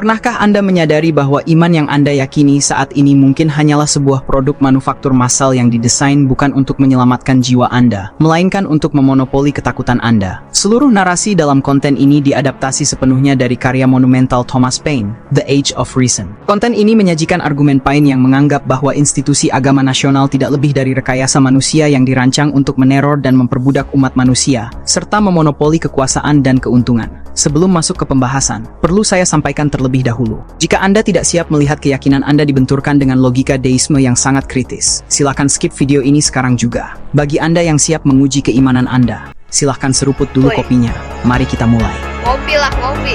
Pernahkah Anda menyadari bahwa iman yang Anda yakini saat ini mungkin hanyalah sebuah produk manufaktur massal yang didesain bukan untuk menyelamatkan jiwa Anda, melainkan untuk memonopoli ketakutan Anda? Seluruh narasi dalam konten ini diadaptasi sepenuhnya dari karya monumental Thomas Paine, The Age of Reason. Konten ini menyajikan argumen Paine yang menganggap bahwa institusi agama nasional tidak lebih dari rekayasa manusia yang dirancang untuk meneror dan memperbudak umat manusia, serta memonopoli kekuasaan dan keuntungan. Sebelum masuk ke pembahasan, perlu saya sampaikan terlebih dahulu. Jika Anda tidak siap melihat keyakinan Anda dibenturkan dengan logika deisme yang sangat kritis, silakan skip video ini sekarang juga. Bagi Anda yang siap menguji keimanan Anda, silahkan seruput dulu kopinya. Mari kita mulai. Ngopi lah, ngopi.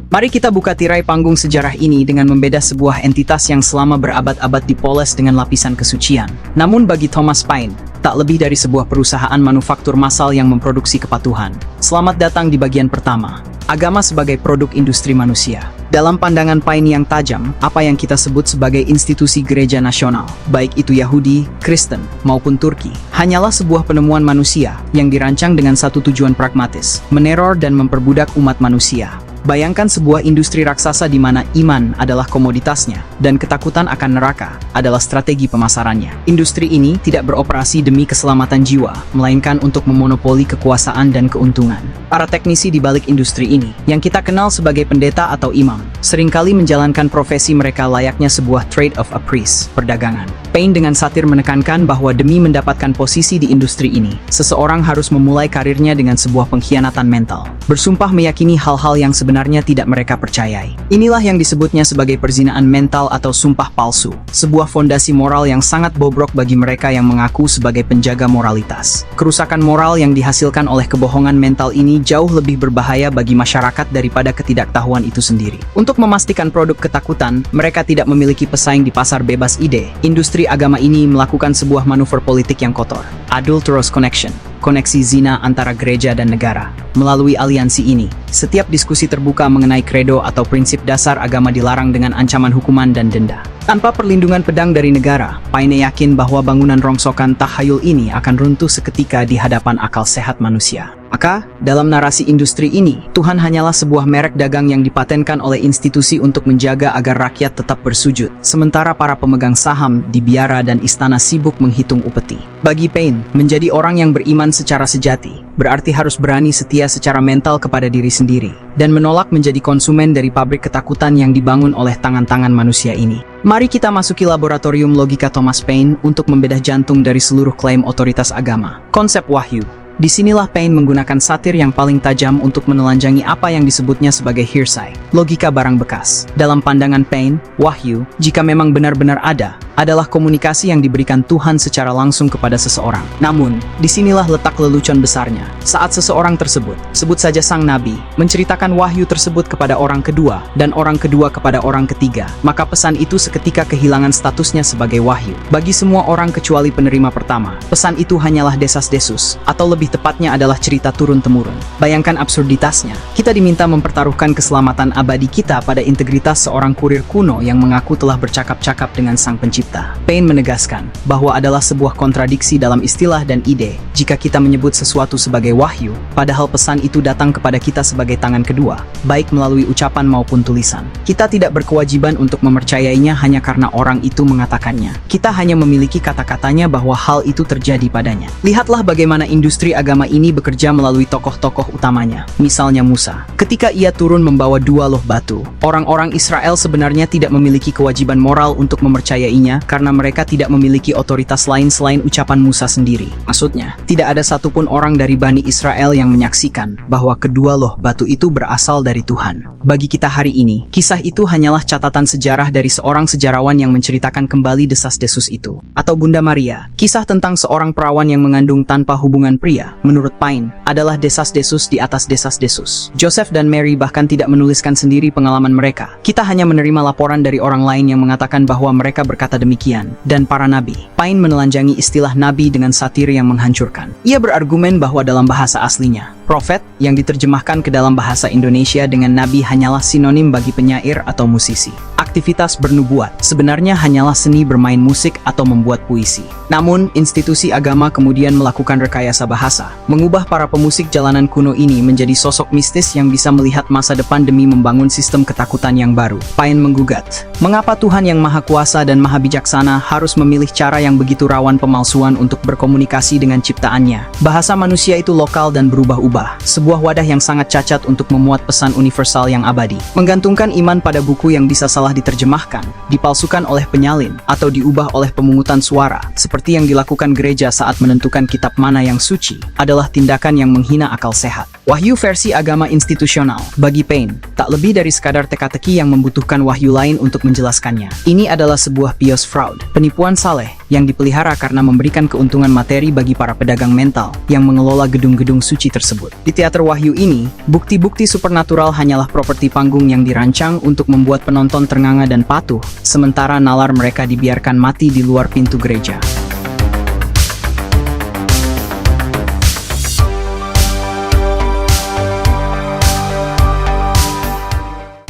Mari kita buka tirai panggung sejarah ini dengan membedah sebuah entitas yang selama berabad-abad dipoles dengan lapisan kesucian. Namun bagi Thomas Paine, tak lebih dari sebuah perusahaan manufaktur massal yang memproduksi kepatuhan. Selamat datang di bagian pertama, agama sebagai produk industri manusia. Dalam pandangan Paine yang tajam, apa yang kita sebut sebagai institusi gereja nasional, baik itu Yahudi, Kristen, maupun Turki, hanyalah sebuah penemuan manusia yang dirancang dengan satu tujuan pragmatis, meneror dan memperbudak umat manusia. Bayangkan sebuah industri raksasa di mana iman adalah komoditasnya dan ketakutan akan neraka adalah strategi pemasarannya. Industri ini tidak beroperasi demi keselamatan jiwa, melainkan untuk memonopoli kekuasaan dan keuntungan. Para teknisi di balik industri ini, yang kita kenal sebagai pendeta atau imam, seringkali menjalankan profesi mereka layaknya sebuah trade of a priest, perdagangan. Paine dengan satir menekankan bahwa demi mendapatkan posisi di industri ini, seseorang harus memulai karirnya dengan sebuah pengkhianatan mental. Bersumpah meyakini hal-hal yang sebenarnya tidak mereka percayai. Inilah yang disebutnya sebagai perzinaan mental atau sumpah palsu, sebuah fondasi moral yang sangat bobrok bagi mereka yang mengaku sebagai penjaga moralitas. Kerusakan moral yang dihasilkan oleh kebohongan mental ini jauh lebih berbahaya bagi masyarakat daripada ketidaktahuan itu sendiri. Untuk memastikan produk ketakutan, mereka tidak memiliki pesaing di pasar bebas ide. Industri agama ini melakukan sebuah manuver politik yang kotor, adulterous connection, koneksi zina antara gereja dan negara. Melalui aliansi ini, setiap diskusi terbuka mengenai kredo atau prinsip dasar agama dilarang dengan ancaman hukuman dan denda. Tanpa perlindungan pedang dari negara, Paine yakin bahwa bangunan rongsokan tahayul ini akan runtuh seketika di hadapan akal sehat manusia. Maka, dalam narasi industri ini, Tuhan hanyalah sebuah merek dagang yang dipatenkan oleh institusi untuk menjaga agar rakyat tetap bersujud, sementara para pemegang saham di biara dan istana sibuk menghitung upeti. Bagi Paine, menjadi orang yang beriman secara sejati, berarti harus berani setia secara mental kepada diri sendiri, dan menolak menjadi konsumen dari pabrik ketakutan yang dibangun oleh tangan-tangan manusia ini. Mari kita masuki laboratorium logika Thomas Paine untuk membedah jantung dari seluruh klaim otoritas agama. Konsep wahyu. Disinilah Paine menggunakan satir yang paling tajam untuk menelanjangi apa yang disebutnya sebagai hearsay, logika barang bekas. Dalam pandangan Paine, wahyu, jika memang benar-benar ada, adalah komunikasi yang diberikan Tuhan secara langsung kepada seseorang. Namun, disinilah letak lelucon besarnya. Saat seseorang tersebut, sebut saja sang nabi, menceritakan wahyu tersebut kepada orang kedua, dan orang kedua kepada orang ketiga, maka pesan itu seketika kehilangan statusnya sebagai wahyu. Bagi semua orang kecuali penerima pertama, pesan itu hanyalah desas-desus, atau lebih tepatnya adalah cerita turun-temurun. Bayangkan absurditasnya. Kita diminta mempertaruhkan keselamatan abadi kita pada integritas seorang kurir kuno yang mengaku telah bercakap-cakap dengan sang pencipta. Paine menegaskan bahwa adalah sebuah kontradiksi dalam istilah dan ide jika kita menyebut sesuatu sebagai wahyu, padahal pesan itu datang kepada kita sebagai tangan kedua, baik melalui ucapan maupun tulisan. Kita tidak berkewajiban untuk mempercayainya hanya karena orang itu mengatakannya. Kita hanya memiliki kata-katanya bahwa hal itu terjadi padanya. Lihatlah bagaimana industri agama ini bekerja melalui tokoh-tokoh utamanya, misalnya Musa. Ketika ia turun membawa 2 loh batu, orang-orang Israel sebenarnya tidak memiliki kewajiban moral untuk mempercayainya karena mereka tidak memiliki otoritas lain selain ucapan Musa sendiri. Maksudnya, tidak ada satupun orang dari Bani Israel yang menyaksikan bahwa kedua loh batu itu berasal dari Tuhan. Bagi kita hari ini, kisah itu hanyalah catatan sejarah dari seorang sejarawan yang menceritakan kembali desas-desus itu. Atau Bunda Maria, kisah tentang seorang perawan yang mengandung tanpa hubungan pria, menurut Paine, adalah desas-desus di atas desas-desus. Joseph dan Mary bahkan tidak menuliskan sendiri pengalaman mereka. Kita hanya menerima laporan dari orang lain yang mengatakan bahwa mereka berkata demikian, dan para nabi. Paine menelanjangi istilah nabi dengan satir yang menghancurkan. Ia berargumen bahwa dalam bahasa aslinya, profet yang diterjemahkan ke dalam bahasa Indonesia dengan nabi hanyalah sinonim bagi penyair atau musisi. Aktivitas bernubuat sebenarnya hanyalah seni bermain musik atau membuat puisi. Namun, institusi agama kemudian melakukan rekayasa bahasa, mengubah para pemusik jalanan kuno ini menjadi sosok mistis yang bisa melihat masa depan demi membangun sistem ketakutan yang baru. Paine menggugat, mengapa Tuhan yang Maha Kuasa dan Maha Bijaksana harus memilih cara yang begitu rawan pemalsuan untuk berkomunikasi dengan ciptaannya? Bahasa manusia itu lokal dan berubah-ubah, sebuah wadah yang sangat cacat untuk memuat pesan universal yang abadi. Menggantungkan iman pada buku yang bisa salah diterjemahkan, dipalsukan oleh penyalin, atau diubah oleh pemungutan suara, seperti yang dilakukan gereja saat menentukan kitab mana yang suci, adalah tindakan yang menghina akal sehat. Wahyu versi agama institusional, bagi Paine, tak lebih dari sekadar teka-teki yang membutuhkan wahyu lain untuk menjelaskannya. Ini adalah sebuah pious fraud, penipuan saleh, yang dipelihara karena memberikan keuntungan materi bagi para pedagang mental yang mengelola gedung-gedung suci tersebut. Di teater wahyu ini, bukti-bukti supernatural hanyalah properti panggung yang dirancang untuk membuat penonton ternganga dan patuh, sementara nalar mereka dibiarkan mati di luar pintu gereja.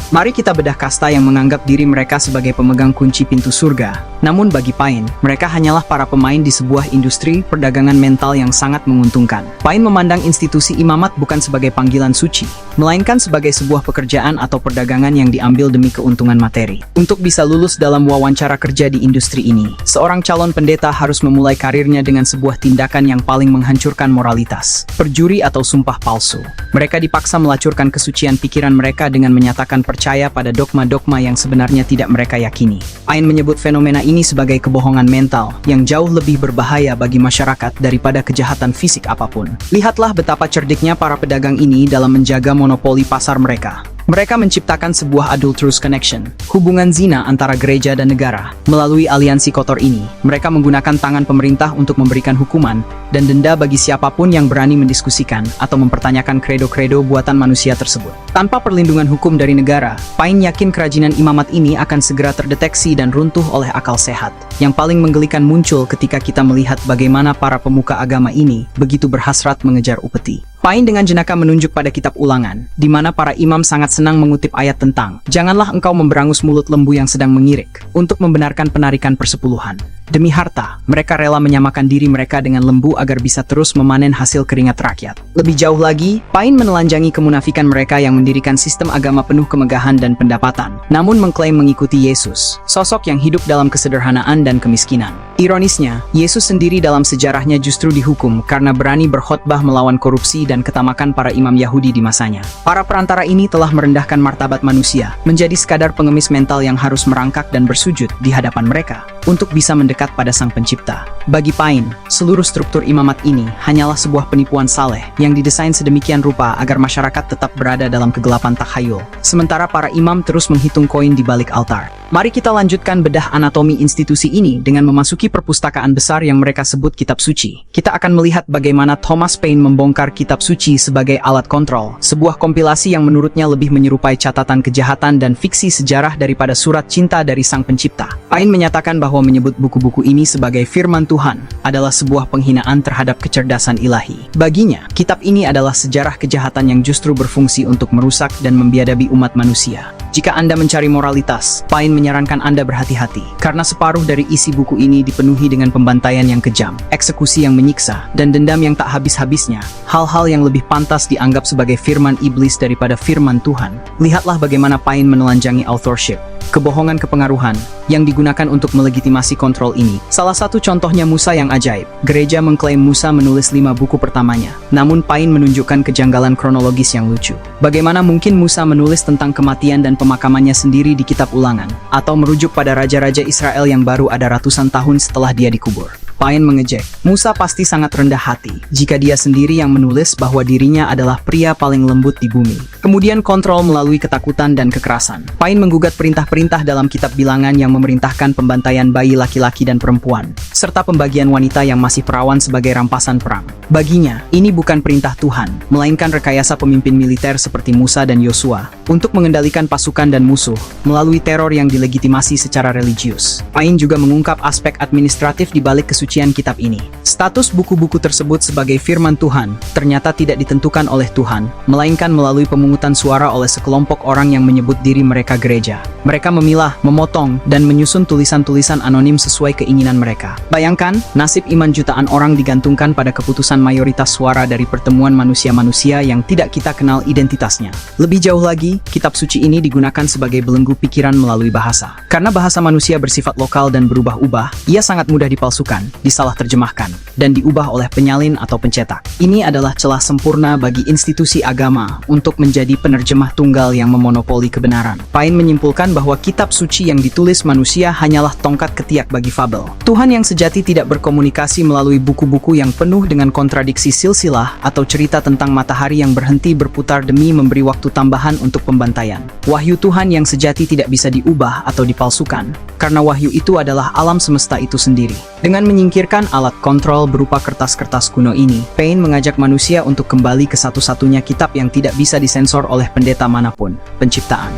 Mari kita bedah kasta yang menganggap diri mereka sebagai pemegang kunci pintu surga. Namun bagi Paine, mereka hanyalah para pemain di sebuah industri perdagangan mental yang sangat menguntungkan. Paine memandang institusi imamat bukan sebagai panggilan suci, melainkan sebagai sebuah pekerjaan atau perdagangan yang diambil demi keuntungan materi. Untuk bisa lulus dalam wawancara kerja di industri ini, seorang calon pendeta harus memulai karirnya dengan sebuah tindakan yang paling menghancurkan moralitas, perjuri atau sumpah palsu. Mereka dipaksa melacurkan kesucian pikiran mereka dengan menyatakan percaya pada dogma-dogma yang sebenarnya tidak mereka yakini. Paine menyebut fenomena ini sebagai kebohongan mental yang jauh lebih berbahaya bagi masyarakat daripada kejahatan fisik apapun. Lihatlah betapa cerdiknya para pedagang ini dalam menjaga monopoli pasar mereka. Mereka menciptakan sebuah adulterous connection, hubungan zina antara gereja dan negara. Melalui aliansi kotor ini, mereka menggunakan tangan pemerintah untuk memberikan hukuman dan denda bagi siapapun yang berani mendiskusikan atau mempertanyakan kredo-kredo buatan manusia tersebut. Tanpa perlindungan hukum dari negara, Paine yakin kerajinan imamat ini akan segera terdeteksi dan runtuh oleh akal sehat. Yang paling menggelikan muncul ketika kita melihat bagaimana para pemuka agama ini begitu berhasrat mengejar upeti. Paine dengan jenaka menunjuk pada kitab Ulangan, di mana para imam sangat senang mengutip ayat tentang, "Janganlah engkau memberangus mulut lembu yang sedang mengirik," untuk membenarkan penarikan persepuluhan. Demi harta, mereka rela menyamakan diri mereka dengan lembu agar bisa terus memanen hasil keringat rakyat. Lebih jauh lagi, Paine menelanjangi kemunafikan mereka yang mendirikan sistem agama penuh kemegahan dan pendapatan, namun mengklaim mengikuti Yesus, sosok yang hidup dalam kesederhanaan dan kemiskinan. Ironisnya, Yesus sendiri dalam sejarahnya justru dihukum karena berani berkhotbah melawan korupsi dan ketamakan para imam Yahudi di masanya. Para perantara ini telah merendahkan martabat manusia, menjadi sekadar pengemis mental yang harus merangkak dan bersujud di hadapan mereka untuk bisa mendekat pada Sang Pencipta. Bagi Paine, seluruh struktur imamat ini hanyalah sebuah penipuan saleh yang didesain sedemikian rupa agar masyarakat tetap berada dalam kegelapan takhayul, sementara para imam terus menghitung koin di balik altar. Mari kita lanjutkan bedah anatomi institusi ini dengan memasuki perpustakaan besar yang mereka sebut Kitab Suci. Kita akan melihat bagaimana Thomas Paine membongkar Kitab Suci sebagai alat kontrol, sebuah kompilasi yang menurutnya lebih menyerupai catatan kejahatan dan fiksi sejarah daripada surat cinta dari Sang Pencipta. Paine menyatakan bahwa menyebut buku-buku ini sebagai firman Tuhan adalah sebuah penghinaan terhadap kecerdasan ilahi. Baginya, kitab ini adalah sejarah kejahatan yang justru berfungsi untuk merusak dan membiadabi umat manusia. Jika Anda mencari moralitas, Paine menyarankan Anda berhati-hati, karena separuh dari isi buku ini dipenuhi dengan pembantaian yang kejam, eksekusi yang menyiksa, dan dendam yang tak habis-habisnya, hal-hal yang lebih pantas dianggap sebagai firman iblis daripada firman Tuhan. Lihatlah bagaimana Paine menelanjangi authorship, kebohongan kepengaruhan, yang digunakan untuk melegitimasi kontrol ini. Salah satu contohnya Musa yang ajaib. Gereja mengklaim Musa menulis 5 buku pertamanya, namun Paine menunjukkan kejanggalan kronologis yang lucu. Bagaimana mungkin Musa menulis tentang kematian dan pemakamannya sendiri di kitab Ulangan, atau merujuk pada raja-raja Israel yang baru ada ratusan tahun setelah dia dikubur? Pain mengejek. Musa pasti sangat rendah hati jika dia sendiri yang menulis bahwa dirinya adalah pria paling lembut di bumi. Kemudian kontrol melalui ketakutan dan kekerasan. Pain menggugat perintah-perintah dalam kitab bilangan yang memerintahkan pembantaian bayi laki-laki dan perempuan, serta pembagian wanita yang masih perawan sebagai rampasan perang. Baginya, ini bukan perintah Tuhan, melainkan rekayasa pemimpin militer seperti Musa dan Yosua untuk mengendalikan pasukan dan musuh melalui teror yang dilegitimasi secara religius. Pain juga mengungkap aspek administratif di balik kesucian kitab ini. Status buku-buku tersebut sebagai firman Tuhan ternyata tidak ditentukan oleh Tuhan, melainkan melalui pemungutan suara oleh sekelompok orang yang menyebut diri mereka gereja. Mereka memilah, memotong, dan menyusun tulisan-tulisan anonim sesuai keinginan mereka. Bayangkan, nasib iman jutaan orang digantungkan pada keputusan mayoritas suara dari pertemuan manusia-manusia yang tidak kita kenal identitasnya. Lebih jauh lagi, kitab suci ini digunakan sebagai belenggu pikiran melalui bahasa. Karena bahasa manusia bersifat lokal dan berubah-ubah, ia sangat mudah dipalsukan, disalah terjemahkan, dan diubah oleh penyalin atau pencetak. Ini adalah celah sempurna bagi institusi agama untuk menjadi penerjemah tunggal yang memonopoli kebenaran. Pain menyimpulkan bahwa kitab suci yang ditulis manusia hanyalah tongkat ketiak bagi fabel. Tuhan yang sejati tidak berkomunikasi melalui buku-buku yang penuh dengan kontradiksi silsilah atau cerita tentang matahari yang berhenti berputar demi memberi waktu tambahan untuk pembantaian. Wahyu Tuhan yang sejati tidak bisa diubah atau dipalsukan, karena wahyu itu adalah alam semesta itu sendiri. Dengan menyingkirkan alat kontrol berupa kertas-kertas kuno ini, Pain mengajak manusia untuk kembali ke satu-satunya kitab yang tidak bisa disensor oleh pendeta manapun, Penciptaan.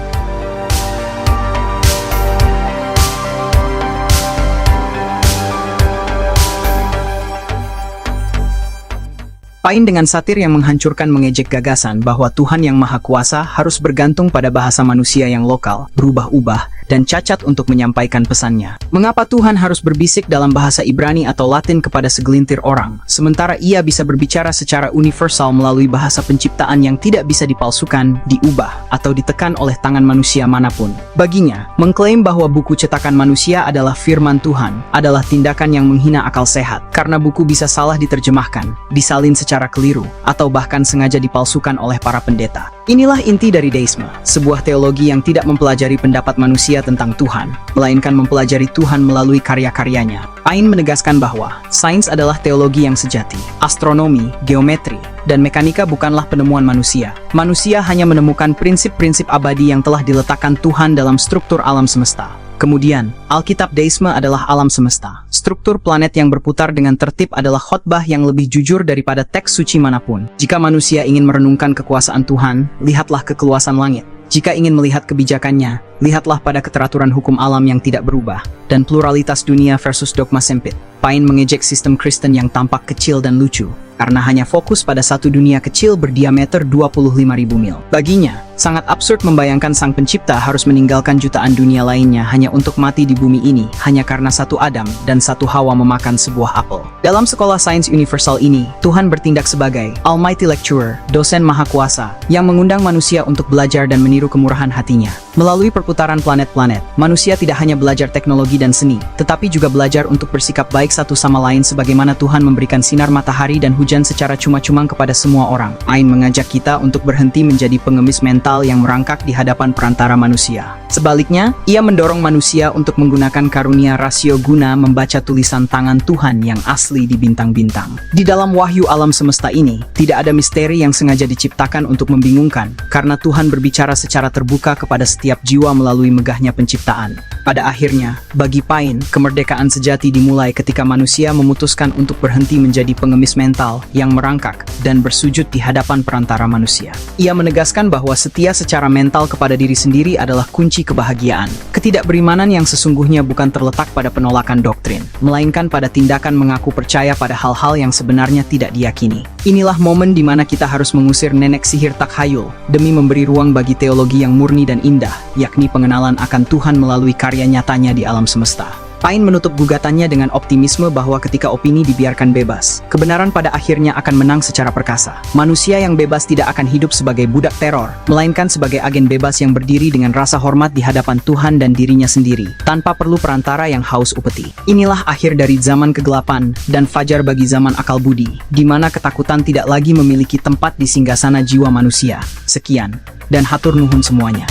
Pain dengan satir yang menghancurkan mengejek gagasan bahwa Tuhan yang Maha Kuasa harus bergantung pada bahasa manusia yang lokal, berubah-ubah, dan cacat untuk menyampaikan pesannya. Mengapa Tuhan harus berbisik dalam bahasa Ibrani atau Latin kepada segelintir orang, sementara ia bisa berbicara secara universal melalui bahasa penciptaan yang tidak bisa dipalsukan, diubah, atau ditekan oleh tangan manusia manapun? Baginya, mengklaim bahwa buku cetakan manusia adalah firman Tuhan adalah tindakan yang menghina akal sehat, karena buku bisa salah diterjemahkan, disalin secara keliru, atau bahkan sengaja dipalsukan oleh para pendeta. Inilah inti dari deisme, sebuah teologi yang tidak mempelajari pendapat manusia tentang Tuhan, melainkan mempelajari Tuhan melalui karya-karyanya. Pain menegaskan bahwa sains adalah teologi yang sejati. Astronomi, geometri, dan mekanika bukanlah penemuan manusia. Manusia hanya menemukan prinsip-prinsip abadi yang telah diletakkan Tuhan dalam struktur alam semesta. Kemudian, Alkitab deisme adalah alam semesta. Struktur planet yang berputar dengan tertib adalah khotbah yang lebih jujur daripada teks suci manapun. Jika manusia ingin merenungkan kekuasaan Tuhan, lihatlah ke keluasan langit. Jika ingin melihat kebijakannya, lihatlah pada keteraturan hukum alam yang tidak berubah, dan pluralitas dunia versus dogma sempit. Pain mengejek sistem Kristen yang tampak kecil dan lucu, karena hanya fokus pada satu dunia kecil berdiameter 25.000 mil. Baginya, sangat absurd membayangkan sang pencipta harus meninggalkan jutaan dunia lainnya hanya untuk mati di bumi ini, hanya karena satu Adam dan satu Hawa memakan sebuah apel. Dalam sekolah sains universal ini, Tuhan bertindak sebagai Almighty Lecturer, dosen maha kuasa, yang mengundang manusia untuk belajar dan meniru kemurahan hatinya. Melalui perputaran planet-planet, manusia tidak hanya belajar teknologi dan seni, tetapi juga belajar untuk bersikap baik satu sama lain sebagaimana Tuhan memberikan sinar matahari dan hujan secara cuma-cuma kepada semua orang. Pain mengajak kita untuk berhenti menjadi pengemis mental yang merangkak di hadapan perantara manusia. Sebaliknya, ia mendorong manusia untuk menggunakan karunia rasio guna membaca tulisan tangan Tuhan yang asli di bintang-bintang. Di dalam wahyu alam semesta ini, tidak ada misteri yang sengaja diciptakan untuk membingungkan, karena Tuhan berbicara secara terbuka kepada setiap jiwa melalui megahnya penciptaan. Pada akhirnya, bagi Pain, kemerdekaan sejati dimulai ketika manusia memutuskan untuk berhenti menjadi pengemis mental yang merangkak dan bersujud di hadapan perantara manusia. Ia menegaskan bahwa setia secara mental kepada diri sendiri adalah kunci kebahagiaan. Ketidakberimanan yang sesungguhnya bukan terletak pada penolakan doktrin, melainkan pada tindakan mengaku percaya pada hal-hal yang sebenarnya tidak diyakini. Inilah momen di mana kita harus mengusir nenek sihir takhayul demi memberi ruang bagi teologi yang murni dan indah, yakni pengenalan akan Tuhan melalui karya nyatanya di alam semesta. Pain menutup gugatannya dengan optimisme bahwa ketika opini dibiarkan bebas, kebenaran pada akhirnya akan menang secara perkasa. Manusia yang bebas tidak akan hidup sebagai budak teror, melainkan sebagai agen bebas yang berdiri dengan rasa hormat di hadapan Tuhan dan dirinya sendiri, tanpa perlu perantara yang haus upeti. Inilah akhir dari zaman kegelapan dan fajar bagi zaman akal budi, di mana ketakutan tidak lagi memiliki tempat di singgasana jiwa manusia. Sekian, dan hatur nuhun semuanya.